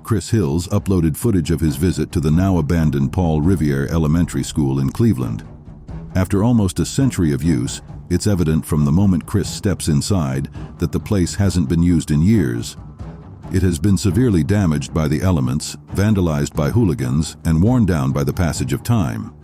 Chris Hills uploaded footage of his visit to the now-abandoned Paul Revere Elementary School in Cleveland. After almost a century of use, it's evident from the moment Chris steps inside that the place hasn't been used in years. It has been severely damaged by the elements, vandalized by hooligans, and worn down by the passage of time.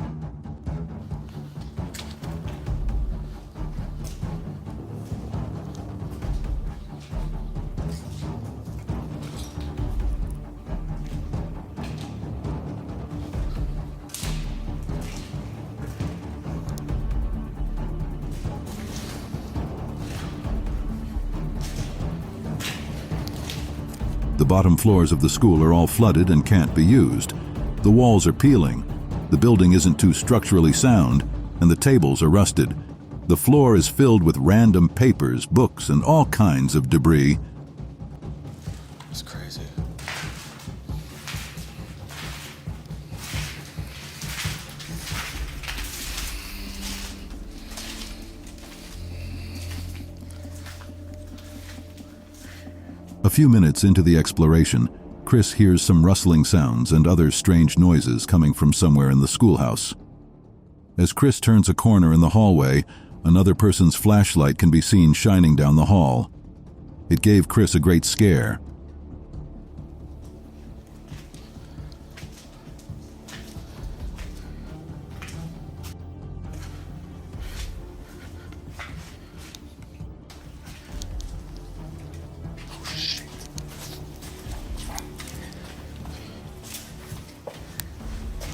The bottom floors of the school are all flooded and can't be used. The walls are peeling. The building isn't too structurally sound, and the tables are rusted. The floor is filled with random papers, books, and all kinds of debris. It's crazy. A few minutes into the exploration, Chris hears some rustling sounds and other strange noises coming from somewhere in the schoolhouse. As Chris turns a corner in the hallway, another person's flashlight can be seen shining down the hall. It gave Chris a great scare.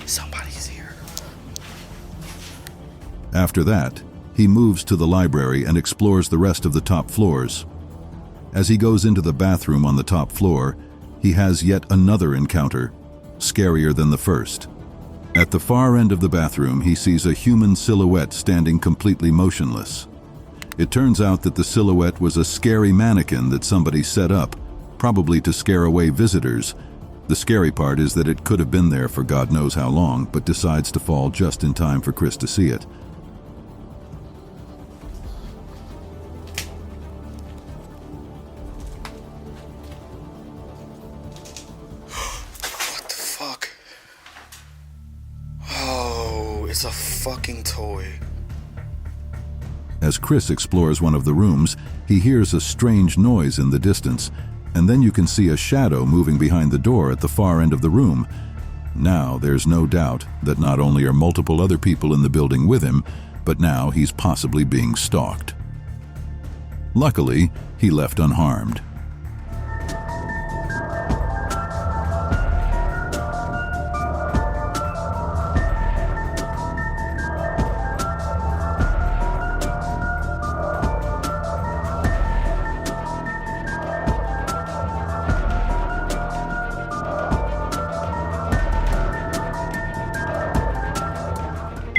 Somebody's here. After that, he moves to the library and explores the rest of the top floors. As he goes into the bathroom on the top floor, he has yet another encounter, scarier than the first. At the far end of the bathroom, he sees a human silhouette standing completely motionless. It turns out that the silhouette was a scary mannequin that somebody set up, probably to scare away visitors. The scary part is that it could have been there for God knows how long, but decides to fall just in time for Chris to see it. What the fuck? Oh, it's a fucking toy. As Chris explores one of the rooms, he hears a strange noise in the distance, and then you can see a shadow moving behind the door at the far end of the room. Now there's no doubt that not only are multiple other people in the building with him, but now he's possibly being stalked. Luckily, he left unharmed.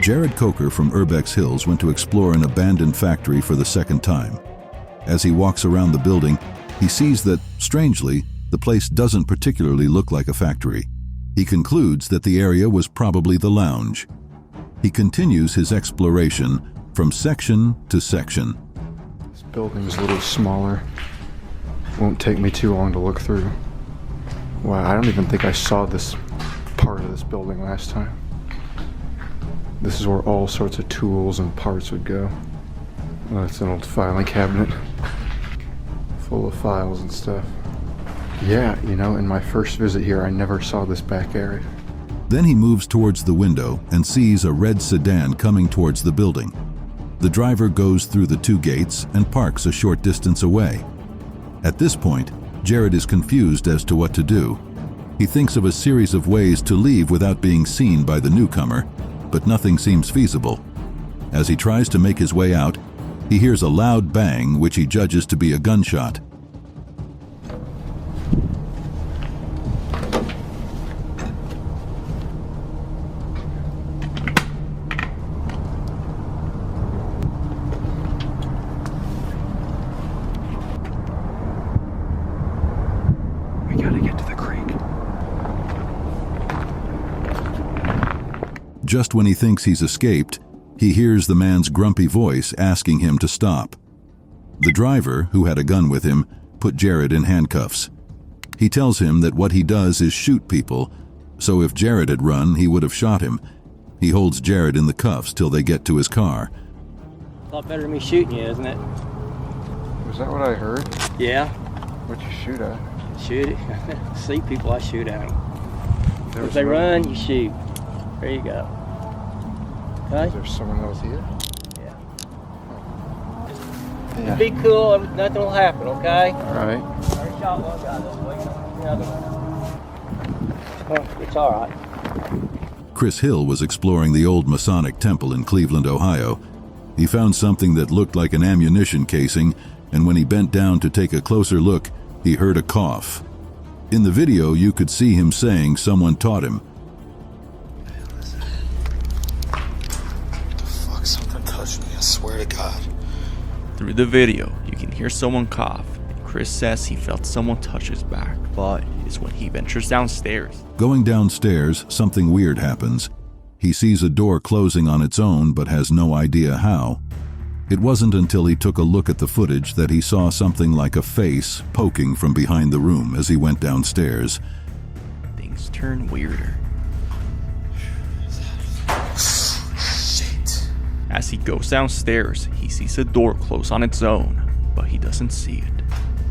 Jared Coker from Urbex Hills went to explore an abandoned factory for the second time. As he walks around the building, he sees that, strangely, the place doesn't particularly look like a factory. He concludes that the area was probably the lounge. He continues his exploration from section to section. This building's a little smaller. Won't take me too long to look through. Wow, I don't even think I saw this part of this building last time. This is where all sorts of tools and parts would go. Oh, it's an old filing cabinet full of files and stuff. Yeah, you know, in my first visit here, I never saw this back area. Then he moves towards the window and sees a red sedan coming towards the building. The driver goes through the two gates and parks a short distance away. At this point, Jared is confused as to what to do. He thinks of a series of ways to leave without being seen by the newcomer, but nothing seems feasible. As he tries to make his way out, he hears a loud bang which he judges to be a gunshot. We gotta get to the creek. Just when he thinks he's escaped, he hears the man's grumpy voice asking him to stop. The driver, who had a gun with him, put Jared in handcuffs. He tells him that what he does is shoot people, so if Jared had run, he would have shot him. He holds Jared in the cuffs till they get to his car. A lot better than me shooting you, isn't it? Was that what I heard? Yeah. What'd you shoot at? Shoot it. See people, I shoot at them. There If they run, you shoot. There you go. Okay? Is there someone else here? Yeah. Be cool, nothing will happen, okay? Alright. I already shot one guy this way, another one. Oh, it's alright. Chris Hill was exploring the old Masonic temple in Cleveland, Ohio. He found something that looked like an ammunition casing, and when he bent down to take a closer look, he heard a cough. In the video, you could see him saying someone taught him. What the fuck? Something touched me, I swear to God. Through the video, you can hear someone cough, and Chris says he felt someone touch his back, but it's when he ventures downstairs. Going downstairs, something weird happens. He sees a door closing on its own but has no idea how. It wasn't until he took a look at the footage that he saw something like a face poking from behind the room as he went downstairs. Things turn weirder. Shit. As he goes downstairs, he sees a door close on its own, but he doesn't see it.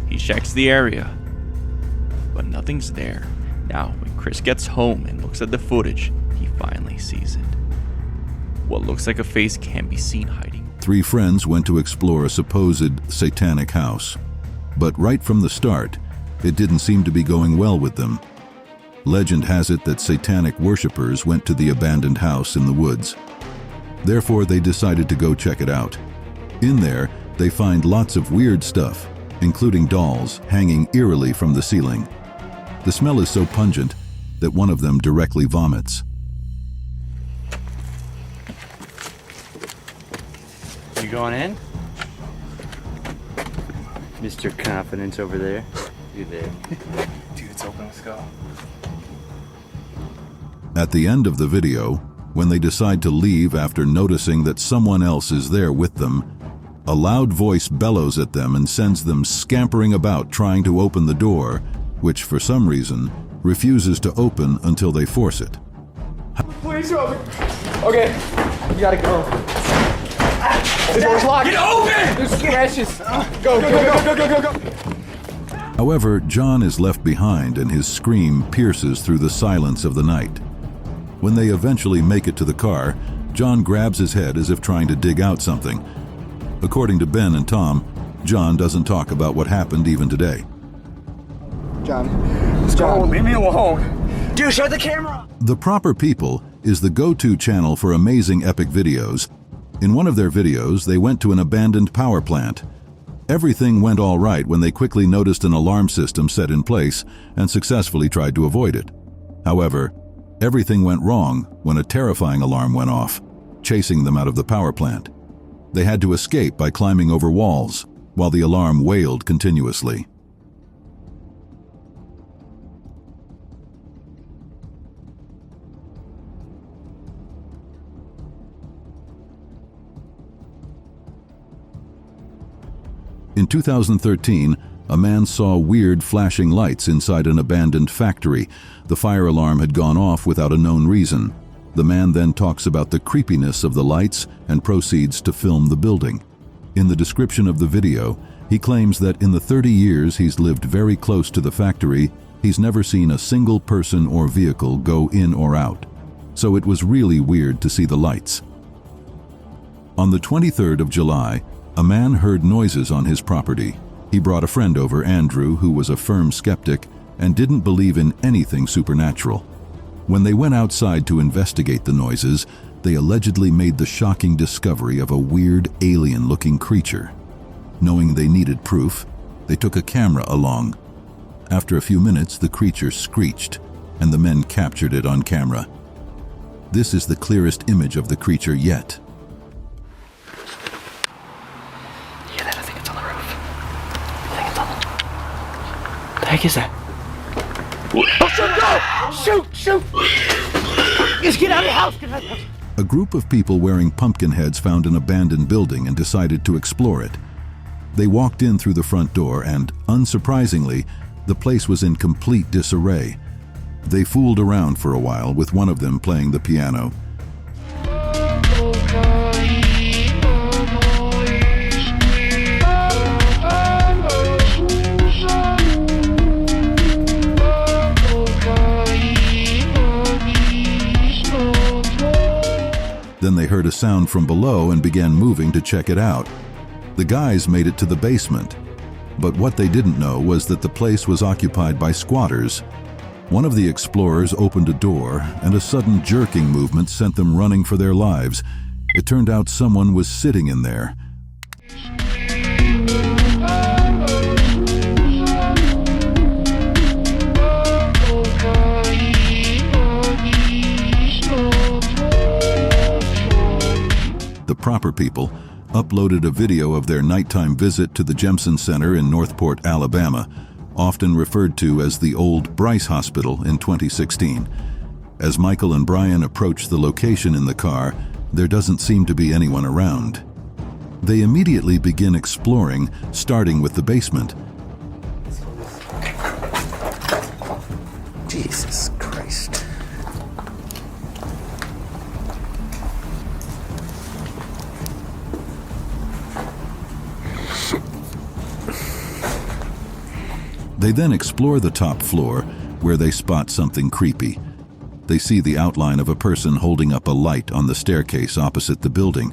He checks the area, but nothing's there. Now, when Chris gets home and looks at the footage, he finally sees it. What looks like a face can be seen hiding. 3 friends went to explore a supposed satanic house. But right from the start, it didn't seem to be going well with them. Legend has it that satanic worshippers went to the abandoned house in the woods. Therefore, they decided to go check it out. In there, they find lots of weird stuff, including dolls hanging eerily from the ceiling. The smell is so pungent that one of them directly vomits. You going in? Mr. Confidence over there. You there. Dude, it's open, let's go. At the end of the video, when they decide to leave after noticing that someone else is there with them, a loud voice bellows at them and sends them scampering about trying to open the door, which for some reason refuses to open until they force it. Please help me. Okay, you gotta go. The door's locked. Get open! There's scratches. Go. However, John is left behind and his scream pierces through the silence of the night. When they eventually make it to the car, John grabs his head as if trying to dig out something. According to Ben and Tom, John doesn't talk about what happened even today. John, leave me alone. Dude, shut the camera. The Proper People is the go-to channel for amazing epic videos. In one of their videos, they went to an abandoned power plant. Everything went all right when they quickly noticed an alarm system set in place and successfully tried to avoid it. However, everything went wrong when a terrifying alarm went off, chasing them out of the power plant. They had to escape by climbing over walls, while the alarm wailed continuously. In 2013, a man saw weird flashing lights inside an abandoned factory. The fire alarm had gone off without a known reason. The man then talks about the creepiness of the lights and proceeds to film the building. In the description of the video, he claims that in the 30 years he's lived very close to the factory, he's never seen a single person or vehicle go in or out. So it was really weird to see the lights. On the 23rd of July, a man heard noises on his property. He brought a friend over, Andrew, who was a firm skeptic and didn't believe in anything supernatural. When they went outside to investigate the noises, they allegedly made the shocking discovery of a weird alien-looking creature. Knowing they needed proof, they took a camera along. After a few minutes, the creature screeched, and the men captured it on camera. This is the clearest image of the creature yet. The heck is that? Oh, shoot! Just get out of the house! Get out of the house! A group of people wearing pumpkin heads found an abandoned building and decided to explore it. They walked in through the front door and, unsurprisingly, The place was in complete disarray. They fooled around for a while, with one of them playing the piano. Then they heard a sound from below and began moving to check it out. The guys made it to the basement, but what they didn't know was that the place was occupied by squatters. One of the explorers opened a door, and a sudden jerking movement sent them running for their lives. It turned out someone was sitting in there. The proper people uploaded a video of their nighttime visit to the Jemison Center in Northport, Alabama, often referred to as the old Bryce Hospital, in 2016. As Michael and Brian approach the location in the car, there doesn't seem to be anyone around. They immediately begin exploring, starting with the basement. Jesus Christ. They then explore the top floor, where they spot something creepy. They see the outline of a person holding up a light on the staircase opposite the building.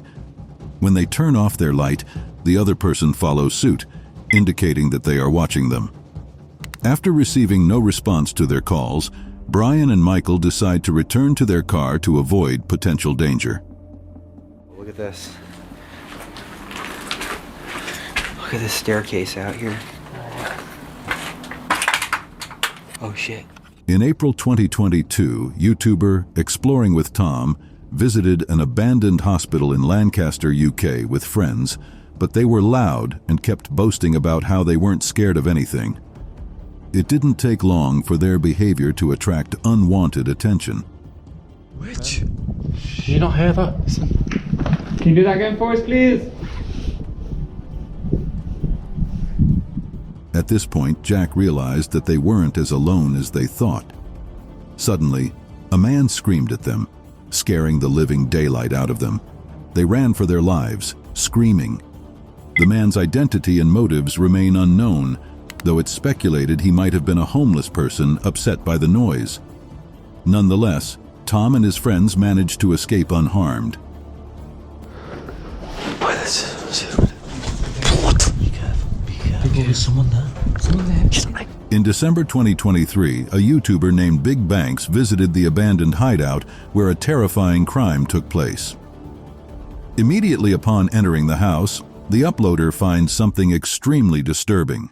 When they turn off their light, the other person follows suit, indicating that they are watching them. After receiving no response to their calls, Brian and Michael decide to return to their car to avoid potential danger. Look at this. Look at this staircase out here. Oh shit. In April 2022, YouTuber Exploring with Tom visited an abandoned hospital in Lancaster, UK with friends, but they were loud and kept boasting about how they weren't scared of anything. It didn't take long for their behavior to attract unwanted attention. Which? Can you not hear that? Listen. Can you do that again for us, please? At this point, Jack realized that they weren't as alone as they thought. Suddenly, a man screamed at them, scaring the living daylight out of them. They ran for their lives, screaming. The man's identity and motives remain unknown, though it's speculated he might have been a homeless person upset by the noise. Nonetheless, Tom and his friends managed to escape unharmed. Boy, this is... What? Be careful. There's someone there. Someone there. In December 2023, a YouTuber named Big Banks visited the abandoned hideout where a terrifying crime took place. Immediately upon entering the house, the uploader finds something extremely disturbing.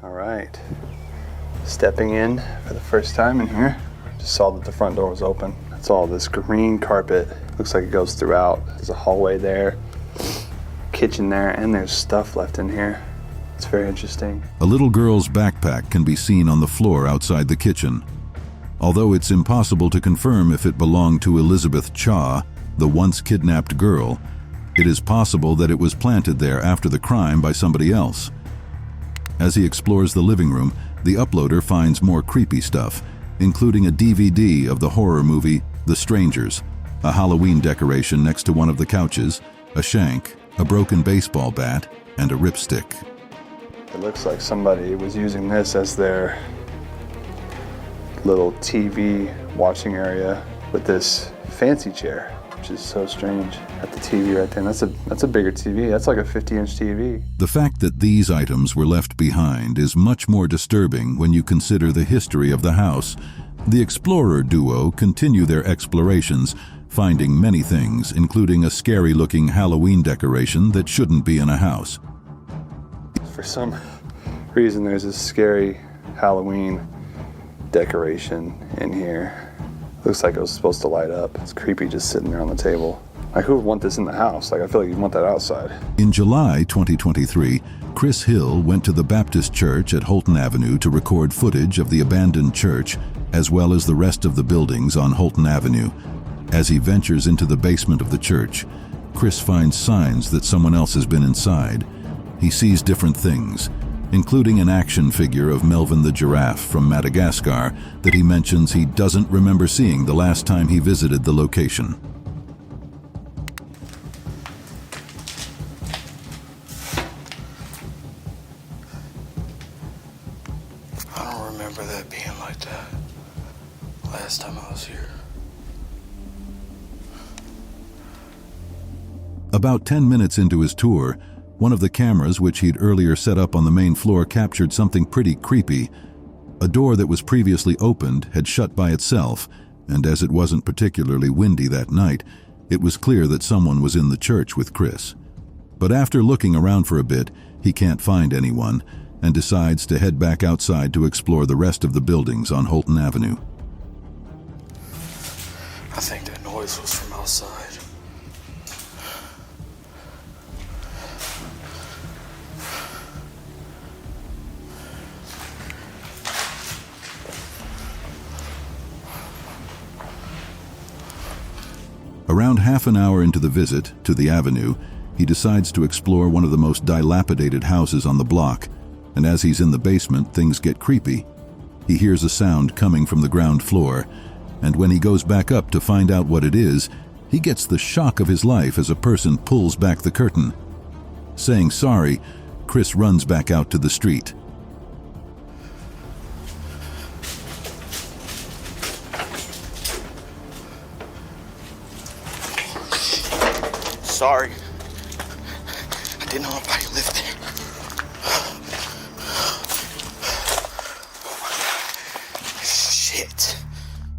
All right. Stepping in for the first time in here, just saw that the front door was open. That's all this green carpet. Looks like it goes throughout. There's a hallway there, kitchen there, and there's stuff left in here. It's very interesting. A little girl's backpack can be seen on the floor outside the kitchen. Although it's impossible to confirm if it belonged to Elizabeth Cha, the once kidnapped girl, it is possible that it was planted there after the crime by somebody else. As he explores the living room, the uploader finds more creepy stuff, including a DVD of the horror movie The Strangers, a Halloween decoration next to one of the couches, a shank, a broken baseball bat, and a ripstick. It looks like somebody was using this as their little TV watching area with this fancy chair, which is so strange. At the TV right there, that's a bigger TV. That's like a 50-inch TV. The fact that these items were left behind is much more disturbing when you consider the history of the house. The explorer duo continue their explorations, finding many things, including a scary-looking Halloween decoration that shouldn't be in a house. For some reason, there's this scary Halloween decoration in here. Looks like it was supposed to light up. It's creepy just sitting there on the table. Like, who would want this in the house? Like, I feel like you'd want that outside. In July 2023, Chris Hill went to the Baptist Church at Holton Avenue to record footage of the abandoned church, as well as the rest of the buildings on Holton Avenue. As he ventures into the basement of the church, Chris finds signs that someone else has been inside. He sees different things. including an action figure of Melvin the giraffe from Madagascar that he mentions he doesn't remember seeing the last time he visited the location. I don't remember that being like that last time I was here. About 10 minutes into his tour, one of the cameras which he'd earlier set up on the main floor captured something pretty creepy. A door that was previously opened had shut by itself, and as it wasn't particularly windy that night, it was clear that someone was in the church with Chris. But after looking around for a bit, he can't find anyone, and decides to head back outside to explore the rest of the buildings on Holton Avenue. I think that noise was from outside. Around half an hour into the visit to the avenue, he decides to explore one of the most dilapidated houses on the block, and as he's in the basement, things get creepy. He hears a sound coming from the ground floor, and when he goes back up to find out what it is, he gets the shock of his life as a person pulls back the curtain. Saying sorry, Chris runs back out to the street. Sorry. I didn't know nobody lived there. Shit.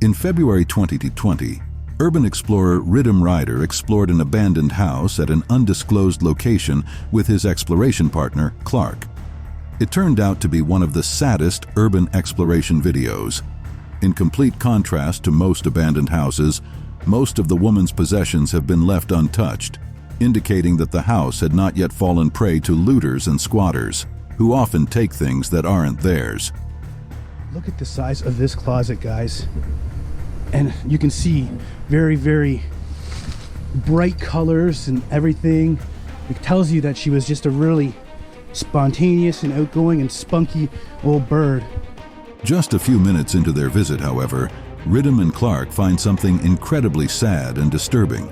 In February 2020, urban explorer Rhythm Rider explored an abandoned house at an undisclosed location with his exploration partner, Clark. It turned out to be one of the saddest urban exploration videos. In complete contrast to most abandoned houses, most of the woman's possessions have been left untouched, indicating that the house had not yet fallen prey to looters and squatters, who often take things that aren't theirs. Look at the size of this closet, guys. And you can see very, very bright colors and everything. It tells you that she was just a really spontaneous and outgoing and spunky old bird. Just a few minutes into their visit, however, Rhythm and Clark find something incredibly sad and disturbing.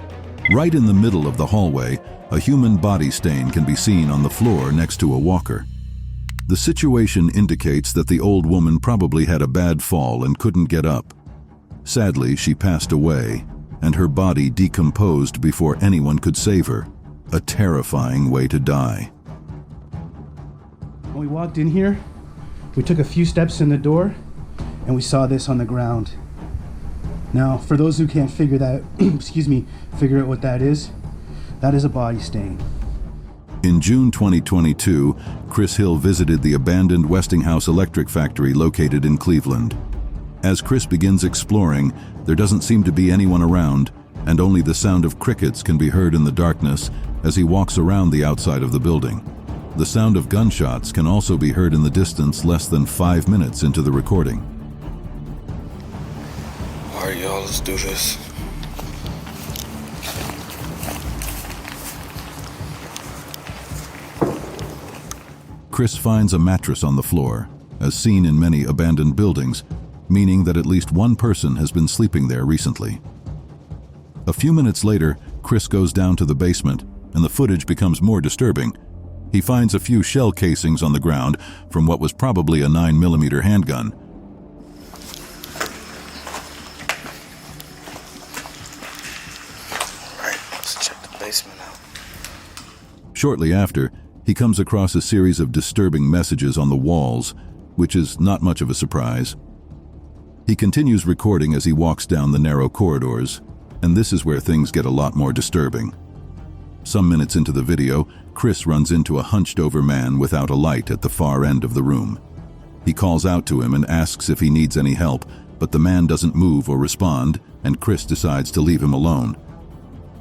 Right in the middle of the hallway, a human body stain can be seen on the floor next to a walker. The situation indicates that the old woman probably had a bad fall and couldn't get up. Sadly, she passed away, and her body decomposed before anyone could save her. A terrifying way to die. When we walked in here, we took a few steps in the door, and we saw this on the ground. Now, for those who can't figure that, figure out what that is a body stain. In June 2022, Chris Hill visited the abandoned Westinghouse electric factory located in Cleveland. As Chris begins exploring, there doesn't seem to be anyone around, and only the sound of crickets can be heard in the darkness as he walks around the outside of the building. The sound of gunshots can also be heard in the distance less than 5 minutes into the recording. All right, y'all, let's do this. Chris finds a mattress on the floor, as seen in many abandoned buildings, meaning that at least one person has been sleeping there recently. A few minutes later, Chris goes down to the basement, and the footage becomes more disturbing. He finds a few shell casings on the ground from what was probably a 9mm handgun. Basement out. Shortly after, he comes across a series of disturbing messages on the walls, which is not much of a surprise. He continues recording as he walks down the narrow corridors, and this is where things get a lot more disturbing. Some minutes into the video, Chris runs into a hunched-over man without a light at the far end of the room. He calls out to him and asks if he needs any help, but the man doesn't move or respond, and Chris decides to leave him alone.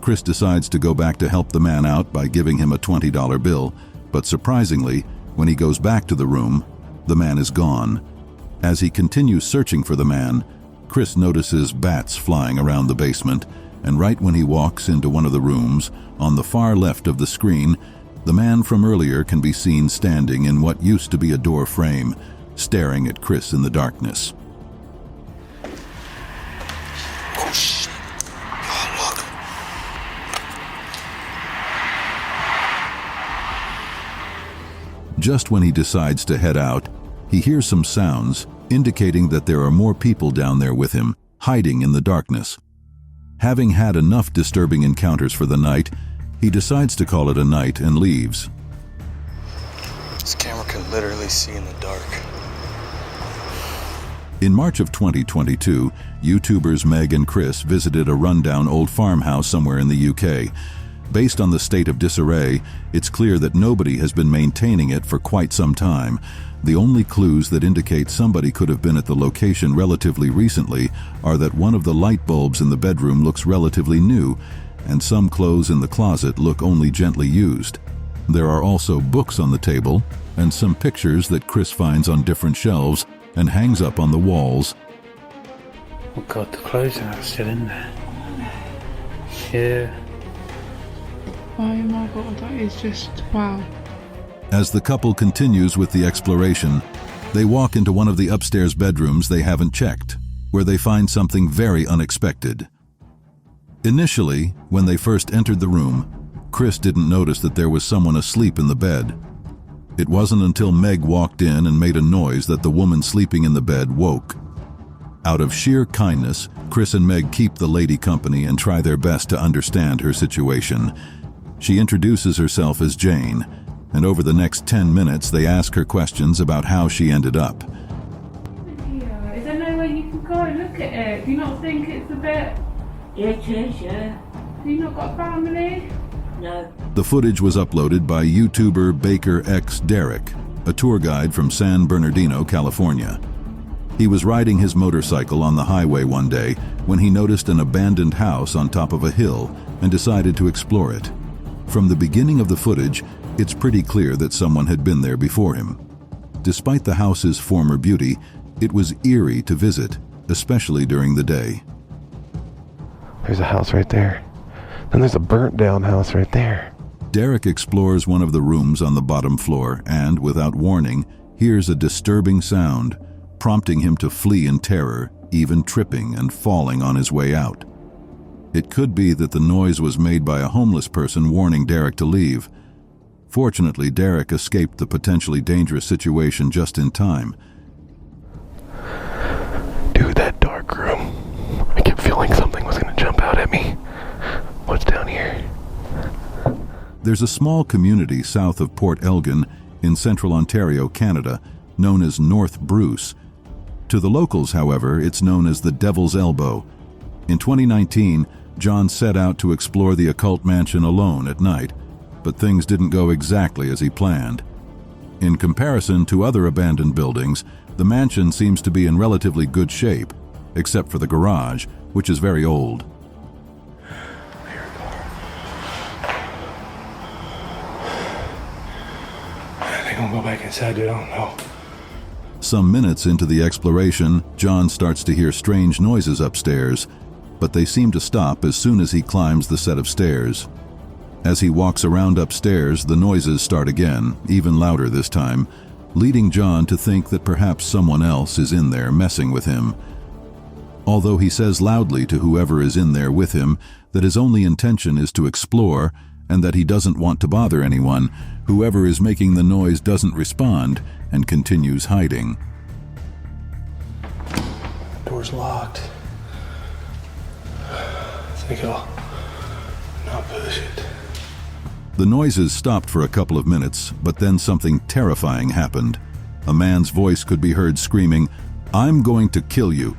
Chris decides to go back to help the man out by giving him a $20 bill, but surprisingly, when he goes back to the room, the man is gone. As he continues searching for the man, Chris notices bats flying around the basement, and right when he walks into one of the rooms, on the far left of the screen, The man from earlier can be seen standing in what used to be a door frame, staring at Chris in the darkness. Oh shit. Oh, look. Just when he decides to head out, he hears some sounds indicating that there are more people down there with him, hiding in the darkness. Having had enough disturbing encounters for the night, he decides to call it a night and leaves. This camera can literally see in the dark. In March of 2022, YouTubers Meg and Chris visited a rundown old farmhouse somewhere in the UK. Based on the state of disarray, it's clear that nobody has been maintaining it for quite some time. The only clues that indicate somebody could have been at the location relatively recently are that one of the light bulbs in the bedroom looks relatively new, and some clothes in the closet look only gently used. There are also books on the table, and some pictures that Chris finds on different shelves and hangs up on the walls. Oh god, the clothes are still in there. Yeah. Oh my god, that is just wow. As the couple continues with the exploration, they walk into one of the upstairs bedrooms they haven't checked, where they find something very unexpected. Initially, when they first entered the room, Chris didn't notice that there was someone asleep in the bed. It wasn't until Meg walked in and made a noise that the woman sleeping in the bed woke. Out of sheer kindness, Chris and Meg keep the lady company and try their best to understand her situation. She introduces herself as Jane, and over the next 10 minutes they ask her questions about how she ended up. Yeah, is there no way you can go and look at it? Do you not think it's a bit... Yeah, it is, yeah. Do you not got a family? No. The footage was uploaded by YouTuber Baker X Derek, a tour guide from San Bernardino, California. He was riding his motorcycle on the highway one day when he noticed an abandoned house on top of a hill and decided to explore it. From the beginning of the footage, it's pretty clear that someone had been there before him. Despite the house's former beauty, it was eerie to visit, especially during the day. There's a house right there. Then there's a burnt down house right there. Derek explores one of the rooms on the bottom floor and, without warning, hears a disturbing sound, prompting him to flee in terror, even tripping and falling on his way out. It could be that the noise was made by a homeless person warning Derek to leave. Fortunately, Derek escaped the potentially dangerous situation just in time. Dude, that dark room. I kept feeling something was going to jump out at me. What's down here? There's a small community south of Port Elgin in central Ontario, Canada, known as North Bruce. To the locals, however, it's known as the Devil's Elbow. In 2019, John set out to explore the occult mansion alone at night, but things didn't go exactly as he planned. In comparison to other abandoned buildings, the mansion seems to be in relatively good shape, except for the garage, which is very old. I think I'll go back inside, dude. I don't know. Some minutes into the exploration, John starts to hear strange noises upstairs, but they seem to stop as soon as he climbs the set of stairs. As he walks around upstairs, the noises start again, even louder this time, leading John to think that perhaps someone else is in there messing with him. Although he says loudly to whoever is in there with him that his only intention is to explore and that he doesn't want to bother anyone, whoever is making the noise doesn't respond and continues hiding. Door's locked. I think I'll not push it. The noises stopped for a couple of minutes, but then something terrifying happened. A man's voice could be heard screaming, "I'm going to kill you."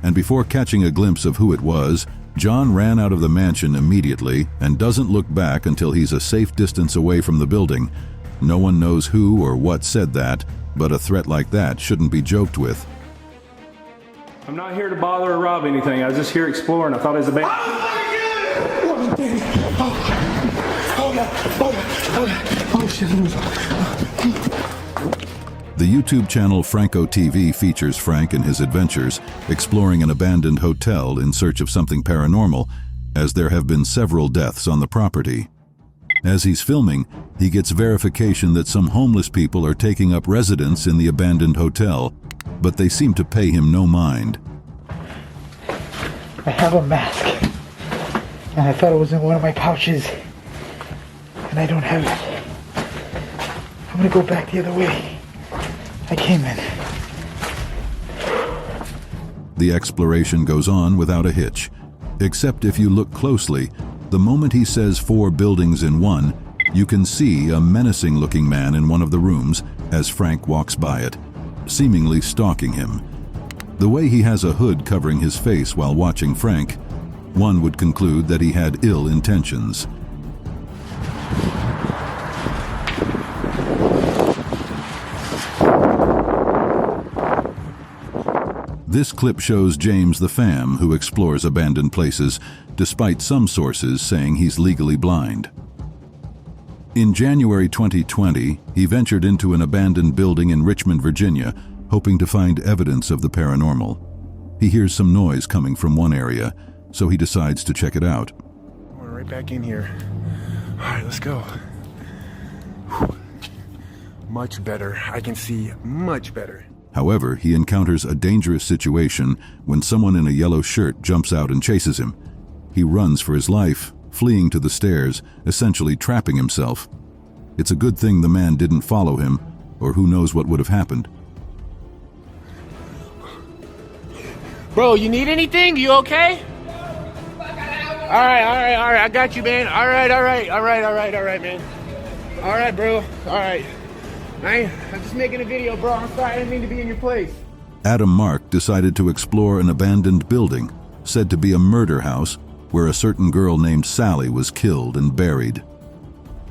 And before catching a glimpse of who it was, John ran out of the mansion immediately and doesn't look back until he's a safe distance away from the building. No one knows who or what said that, but a threat like that shouldn't be joked with. I'm not here to bother or rob anything. I was just here exploring. I thought it was a band. The YouTube channel Franco TV features Frank and his adventures, exploring an abandoned hotel in search of something paranormal, as there have been several deaths on the property. As he's filming, he gets verification that some homeless people are taking up residence in the abandoned hotel, but they seem to pay him no mind. I have a mask, and I thought it was in one of my pouches, and I don't have it. I'm gonna go back the other way I came in. The exploration goes on without a hitch, except if you look closely, the moment he says 4 buildings in one, you can see a menacing-looking man in one of the rooms as Frank walks by it, seemingly stalking him. The way he has a hood covering his face while watching Frank, one would conclude that he had ill intentions. This clip shows James the Fam, who explores abandoned places, despite some sources saying he's legally blind. In January 2020, he ventured into an abandoned building in Richmond, Virginia, hoping to find evidence of the paranormal. He hears some noise coming from one area, so he decides to check it out. We're right back in here. All right, let's go. Whew. Much better. I can see much better. However, he encounters a dangerous situation when someone in a yellow shirt jumps out and chases him. He runs for his life, fleeing to the stairs, essentially trapping himself. It's a good thing the man didn't follow him, or who knows what would have happened. Bro, you need anything? You okay? All right, I got you, man. All right, man. All right, bro, all right. I'm just making a video, bro. I'm sorry, I didn't mean to be in your place. Adam Mark decided to explore an abandoned building, said to be a murder house, where a certain girl named Sally was killed and buried.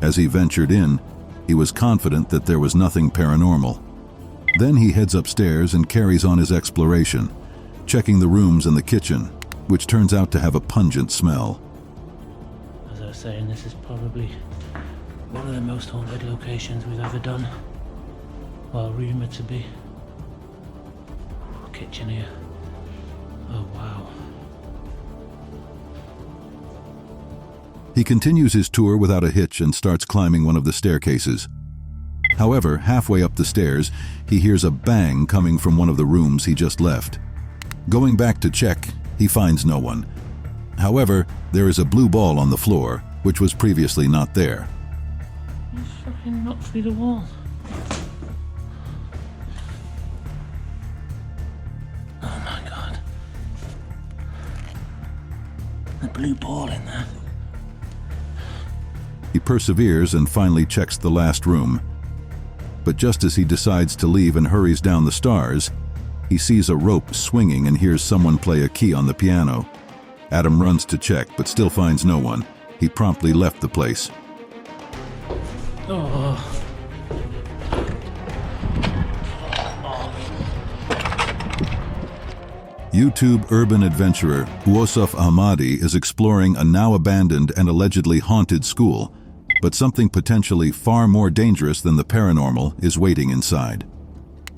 As he ventured in, he was confident that there was nothing paranormal. Then he heads upstairs and carries on his exploration, checking the rooms and the kitchen, which turns out to have a pungent smell. As I was saying, this is probably one of the most haunted locations we've ever done. Well, rumoured to be. Kitchen here. Oh wow. He continues his tour without a hitch and starts climbing one of the staircases. However, halfway up the stairs, he hears a bang coming from one of the rooms he just left. Going back to check, he finds no one. However, there is a blue ball on the floor, which was previously not there. You fucking knocked through the wall. Oh my god. The blue ball in there. He perseveres and finally checks the last room. But just as he decides to leave and hurries down the stairs, he sees a rope swinging and hears someone play a key on the piano. Adam runs to check, but still finds no one. He promptly left the place. Oh. YouTube urban adventurer Yusuf Ahmadi is exploring a now abandoned and allegedly haunted school, but something potentially far more dangerous than the paranormal is waiting inside.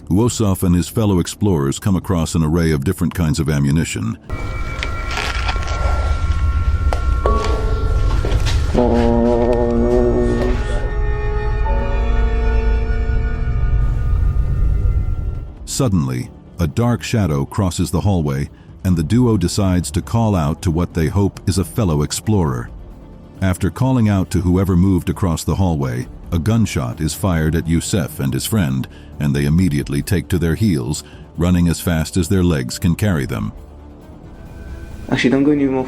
Yusuf and his fellow explorers come across an array of different kinds of ammunition. Suddenly, a dark shadow crosses the hallway, and the duo decides to call out to what they hope is a fellow explorer. After calling out to whoever moved across the hallway, a gunshot is fired at Yusuf and his friend, and they immediately take to their heels, running as fast as their legs can carry them. Actually, don't go any more.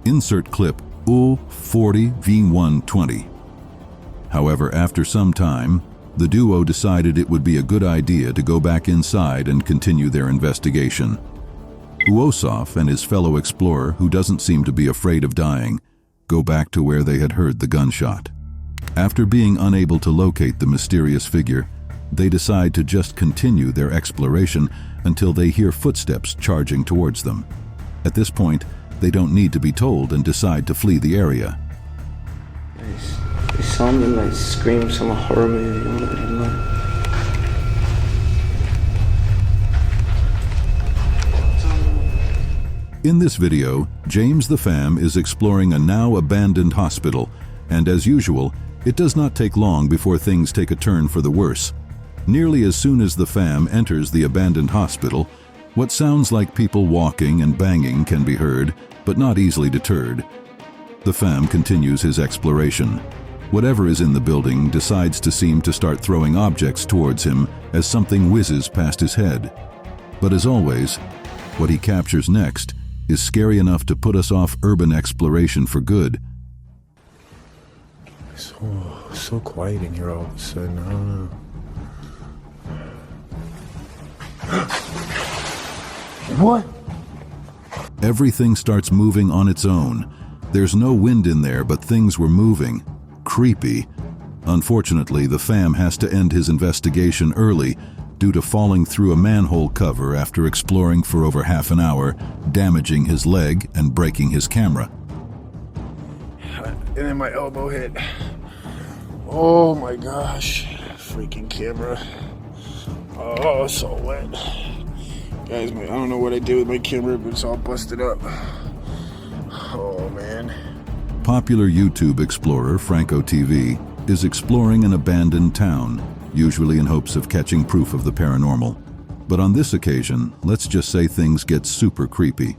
Insert clip U40V120. However, after some time, the duo decided it would be a good idea to go back inside and continue their investigation. Yusuf and his fellow explorer, who doesn't seem to be afraid of dying, go back to where they had heard the gunshot. After being unable to locate the mysterious figure, they decide to just continue their exploration until they hear footsteps charging towards them. At this point, they don't need to be told and decide to flee the area. It sounded like screams from a horror movie. In this video, James the Fam is exploring a now abandoned hospital, and as usual, it does not take long before things take a turn for the worse. Nearly as soon as the Fam enters the abandoned hospital, what sounds like people walking and banging can be heard, but not easily deterred. The Fam continues his exploration. Whatever is in the building decides to seem to start throwing objects towards him as something whizzes past his head. But as always, what he captures next is scary enough to put us off urban exploration for good. So quiet in here all of a sudden. I don't know. What? Everything starts moving on its own. There's no wind in there, but things were moving. Creepy. Unfortunately, the Fam has to end his investigation early due to falling through a manhole cover after exploring for over half an hour, damaging his leg and breaking his camera. And then my elbow hit. Oh my gosh. Freaking camera. Oh, it's so wet. Guys, I don't know what I did with my camera, but it's all busted up. Oh man. Popular YouTube explorer Franco TV is exploring an abandoned town, usually in hopes of catching proof of the paranormal. But on this occasion, let's just say things get super creepy.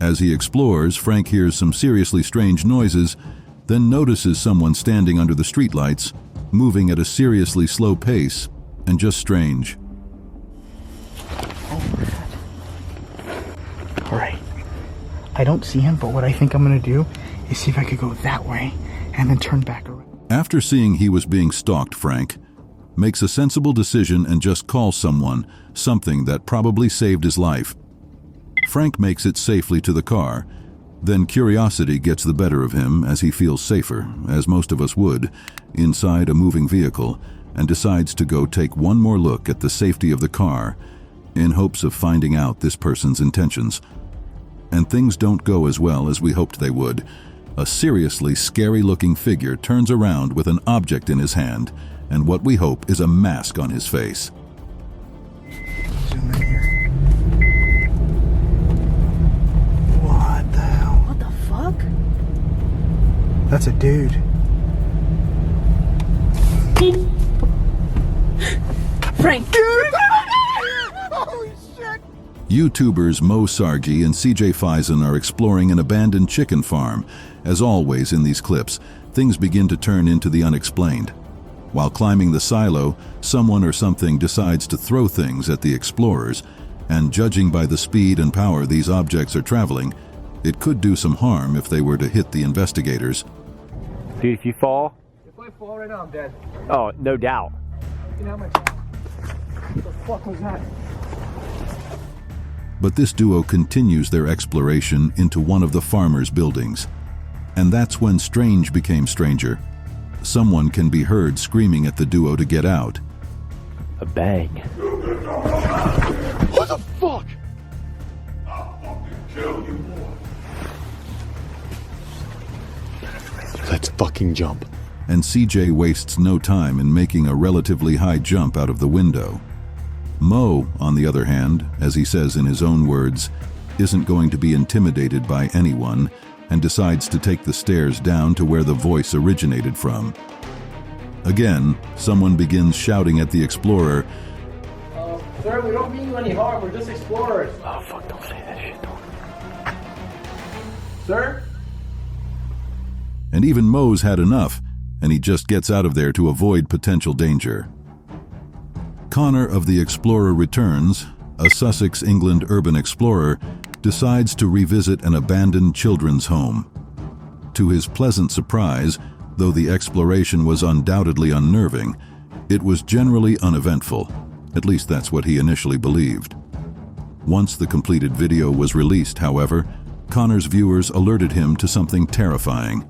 As he explores, Frank hears some seriously strange noises, then notices someone standing under the streetlights, moving at a seriously slow pace, and just strange. Alright. I don't see him, but what I think I'm gonna do is see if I could go that way and then turn back around. After seeing he was being stalked, Frank makes a sensible decision and just calls someone, something that probably saved his life. Frank makes it safely to the car. Then curiosity gets the better of him as he feels safer, as most of us would, inside a moving vehicle, and decides to go take one more look at the safety of the car in hopes of finding out this person's intentions. And things don't go as well as we hoped they would. A seriously scary-looking figure turns around with an object in his hand and what we hope is a mask on his face. Zoom in here. What the hell? What the fuck? That's a dude. Frank! Holy shit! YouTubers Mo Sargi and CJ Faison are exploring an abandoned chicken farm. As always in these clips, things begin to turn into the unexplained. While climbing the silo, someone or something decides to throw things at the explorers, and judging by the speed and power these objects are traveling, it could do some harm if they were to hit the investigators. Dude, if you fall... If I fall right now, I'm dead. Oh, no doubt. You know how much... What the fuck was that? But this duo continues their exploration into one of the farmers' buildings. And that's when strange became stranger. Someone can be heard screaming at the duo to get out. A bang. What the fuck? I'll fucking kill you, boy. Let's fucking jump. And CJ wastes no time in making a relatively high jump out of the window. Mo, on the other hand, as he says in his own words, isn't going to be intimidated by anyone and decides to take the stairs down to where the voice originated from. Again, someone begins shouting at the explorer, Sir, we don't mean you any harm. We're just explorers. Oh, fuck, don't say that shit. Sir? and even Mo's had enough, and he just gets out of there to avoid potential danger. Connor of the Explorer returns, a Sussex, England urban explorer, decides to revisit an abandoned children's home. To his pleasant surprise, though the exploration was undoubtedly unnerving, it was generally uneventful. At least that's what he initially believed. Once the completed video was released, however, Connor's viewers alerted him to something terrifying.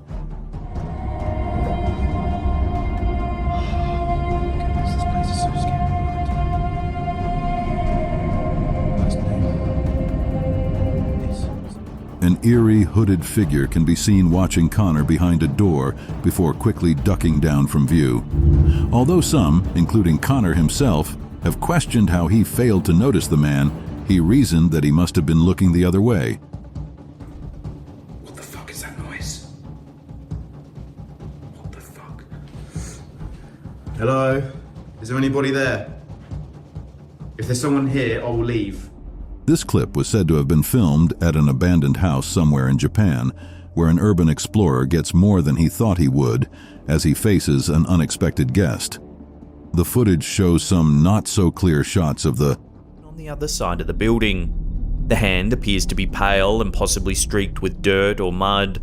An eerie, hooded figure can be seen watching Connor behind a door before quickly ducking down from view. Although some, including Connor himself, have questioned how he failed to notice the man, He reasoned that he must have been looking the other way. What the fuck is that noise? What the fuck? Hello? Is there anybody there? If there's someone here, I will leave. This clip was said to have been filmed at an abandoned house somewhere in Japan, where an urban explorer gets more than he thought he would as he faces an unexpected guest. The footage shows some not-so-clear shots of the on the other side of the building. The hand appears to be pale and possibly streaked with dirt or mud.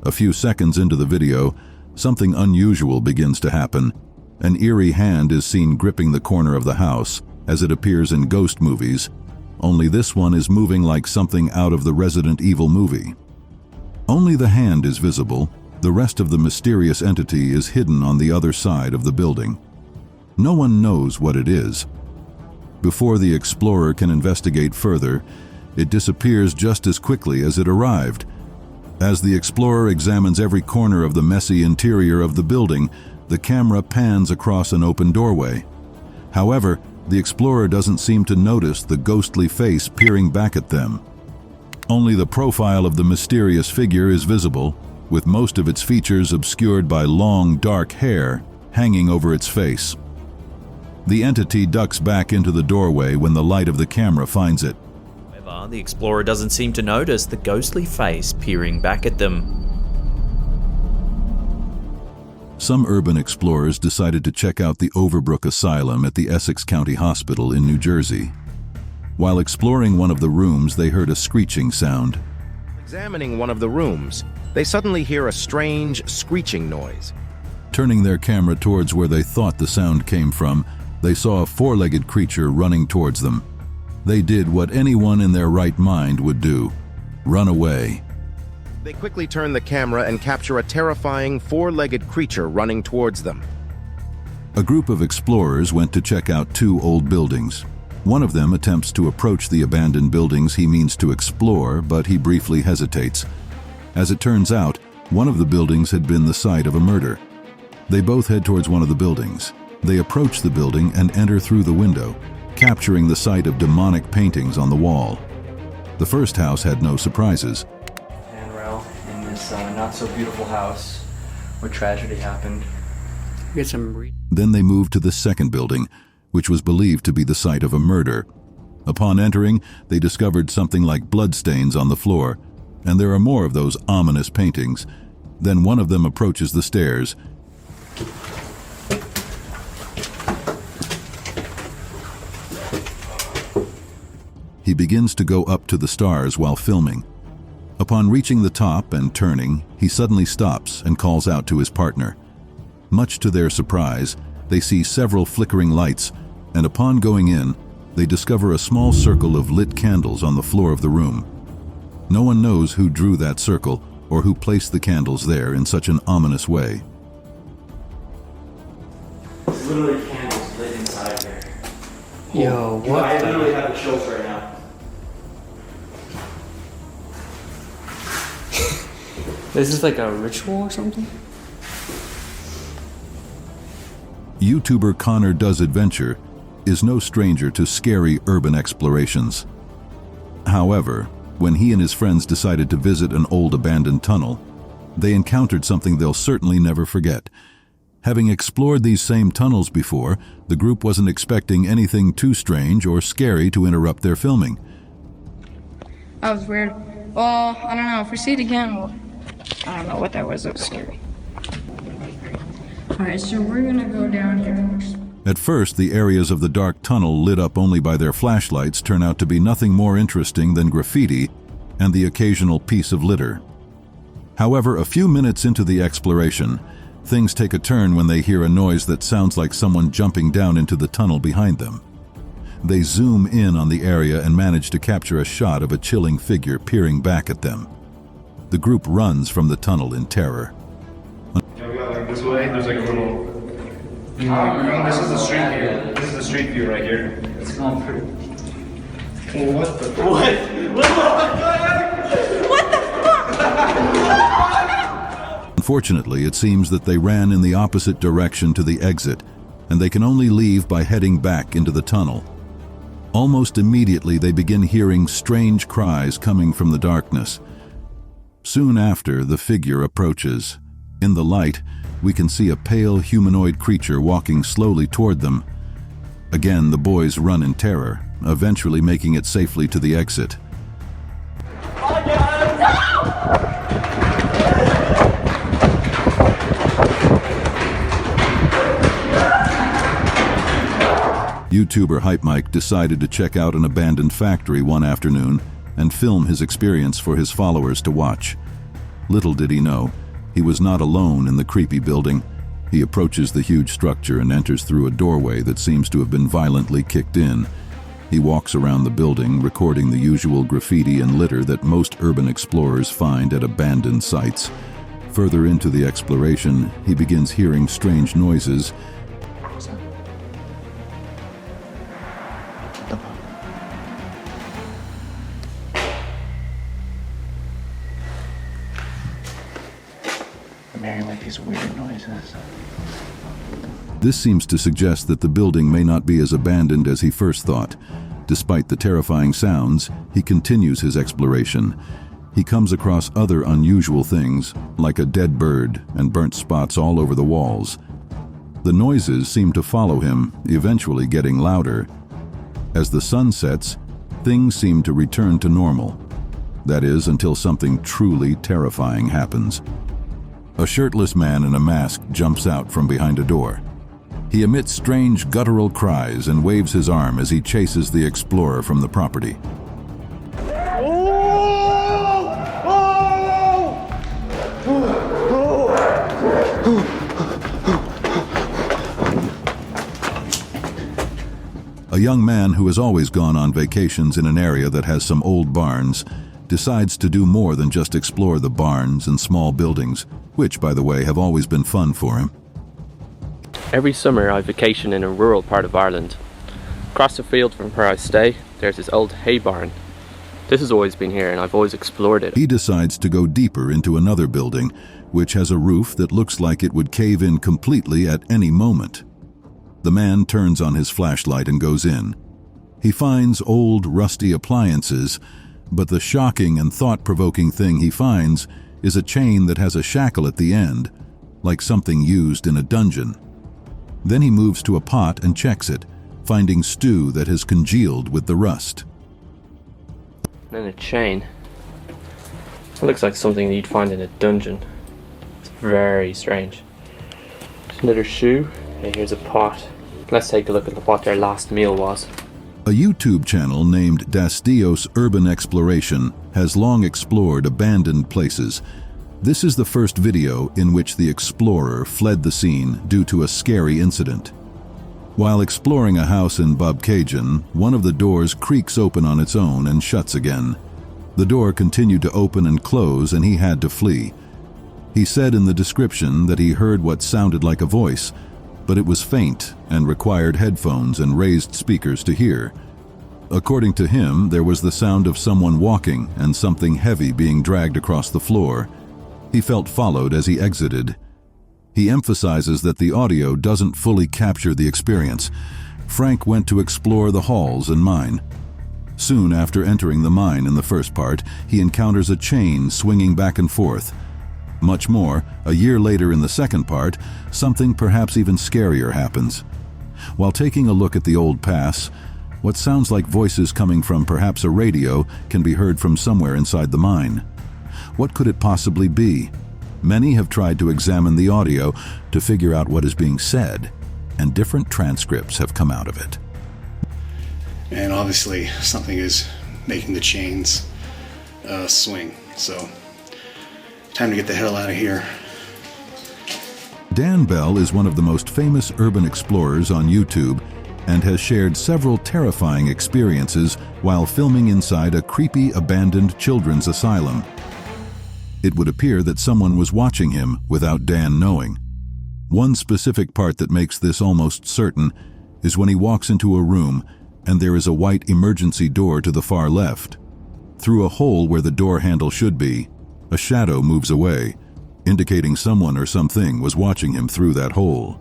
A few seconds into the video, something unusual begins to happen. An eerie hand is seen gripping the corner of the house, as it appears in ghost movies, only this one is moving like something out of the Resident Evil movie. Only the hand is visible, the rest of the mysterious entity is hidden on the other side of the building. No one knows what it is. Before the explorer can investigate further, it disappears just as quickly as it arrived. As the explorer examines every corner of the messy interior of the building, the camera pans across an open doorway. However, the explorer doesn't seem to notice the ghostly face peering back at them. Only the profile of the mysterious figure is visible, with most of its features obscured by long, dark hair hanging over its face. The entity ducks back into the doorway when the light of the camera finds it. However, the explorer doesn't seem to notice the ghostly face peering back at them. Some urban explorers decided to check out the Overbrook Asylum at the Essex County Hospital in New Jersey. While exploring one of the rooms, they heard a screeching sound. Examining one of the rooms, they suddenly hear a strange screeching noise. Turning their camera towards where they thought the sound came from, they saw a four-legged creature running towards them. They did what anyone in their right mind would do: run away. They quickly turn the camera and capture a terrifying four-legged creature running towards them. A group of explorers went to check out two old buildings. One of them attempts to approach the abandoned buildings he means to explore, but he briefly hesitates. As it turns out, one of the buildings had been the site of a murder. They both head towards one of the buildings. They approach the building and enter through the window, capturing the sight of demonic paintings on the wall. The first house had no surprises. Handrail in this not-so-beautiful house where tragedy happened. Get some. Then they moved to the second building, which was believed to be the site of a murder. Upon entering, they discovered something like bloodstains on the floor, and there are more of those ominous paintings. Then one of them approaches the stairs. He begins to go up to the stars while filming. Upon reaching the top and turning, he suddenly stops and calls out to his partner. Much to their surprise, they see several flickering lights, and upon going in, they discover a small circle of lit candles on the floor of the room. No one knows who drew that circle or who placed the candles there in such an ominous way. There's literally candles lit inside here. Yo, what? I literally have the chills right now. This is like a ritual or something? YouTuber Connor Does Adventure is no stranger to scary urban explorations. However, when he and his friends decided to visit an old abandoned tunnel, they encountered something they'll certainly never forget. Having explored these same tunnels before, the group wasn't expecting anything too strange or scary to interrupt their filming. That was weird. Well, I don't know. If we see it again, well, I don't know what that was. It was scary. Alright, so we're gonna go down here. At first, the areas of the dark tunnel lit up only by their flashlights turn out to be nothing more interesting than graffiti and the occasional piece of litter. However, a few minutes into the exploration, things take a turn when they hear a noise that sounds like someone jumping down into the tunnel behind them. They zoom in on the area and manage to capture a shot of a chilling figure peering back at them. The group runs from the tunnel in terror. Yeah, we got like this way, there's like a little... this is the street view. This is the street view right here. It's going pretty... Oh, what the... What? What the fuck? Unfortunately, it seems that they ran in the opposite direction to the exit, and they can only leave by heading back into the tunnel. Almost immediately, they begin hearing strange cries coming from the darkness. Soon after, the figure approaches. In the light, we can see a pale humanoid creature walking slowly toward them. Again, the boys run in terror, eventually making it safely to the exit. YouTuber Hype Mike decided to check out an abandoned factory one afternoon and film his experience for his followers to watch. Little did he know, he was not alone in the creepy building. He approaches the huge structure and enters through a doorway that seems to have been violently kicked in. He walks around the building, recording the usual graffiti and litter that most urban explorers find at abandoned sites. Further into the exploration, he begins hearing strange noises. I'm hearing like these weird noises. This seems to suggest that the building may not be as abandoned as he first thought. Despite the terrifying sounds, he continues his exploration. He comes across other unusual things, like a dead bird and burnt spots all over the walls. The noises seem to follow him, eventually getting louder. As the sun sets, things seem to return to normal. That is, until something truly terrifying happens. A shirtless man in a mask jumps out from behind a door. He emits strange guttural cries and waves his arm as he chases the explorer from the property. A young man who has always gone on vacations in an area that has some old barns decides to do more than just explore the barns and small buildings, which, by the way, have always been fun for him. Every summer I vacation in a rural part of Ireland. Across the field from where I stay, there's this old hay barn. This has always been here and I've always explored it. He decides to go deeper into another building, which has a roof that looks like it would cave in completely at any moment. The man turns on his flashlight and goes in. He finds old, rusty appliances, but the shocking and thought-provoking thing he finds is a chain that has a shackle at the end, like something used in a dungeon. Then he moves to a pot and checks it, finding stew that has congealed with the rust. And a chain. It looks like something you'd find in a dungeon. It's very strange. There's another shoe, and here's a pot. Let's take a look at what their last meal was. A YouTube channel named Dastios Urban Exploration has long explored abandoned places. This is the first video in which the explorer fled the scene due to a scary incident. While exploring a house in Bobcaygeon, one of the doors creaks open on its own and shuts again. The door continued to open and close and he had to flee. He said in the description that he heard what sounded like a voice, but it was faint and required headphones and raised speakers to hear. According to him, there was the sound of someone walking and something heavy being dragged across the floor. He felt followed as he exited. He emphasizes that the audio doesn't fully capture the experience. Frank went to explore the halls and mine. Soon after entering the mine in the first part, he encounters a chain swinging back and forth. Much more, a year later in the second part, something perhaps even scarier happens. While taking a look at the old pass, what sounds like voices coming from perhaps a radio can be heard from somewhere inside the mine. What could it possibly be? Many have tried to examine the audio to figure out what is being said, and different transcripts have come out of it. And obviously something is making the chains swing, so time to get the hell out of here. Dan Bell is one of the most famous urban explorers on YouTube and has shared several terrifying experiences while filming inside a creepy abandoned children's asylum. It would appear that someone was watching him without Dan knowing. One specific part that makes this almost certain is when he walks into a room and there is a white emergency door to the far left. Through a hole where the door handle should be, a shadow moves away, indicating someone or something was watching him through that hole.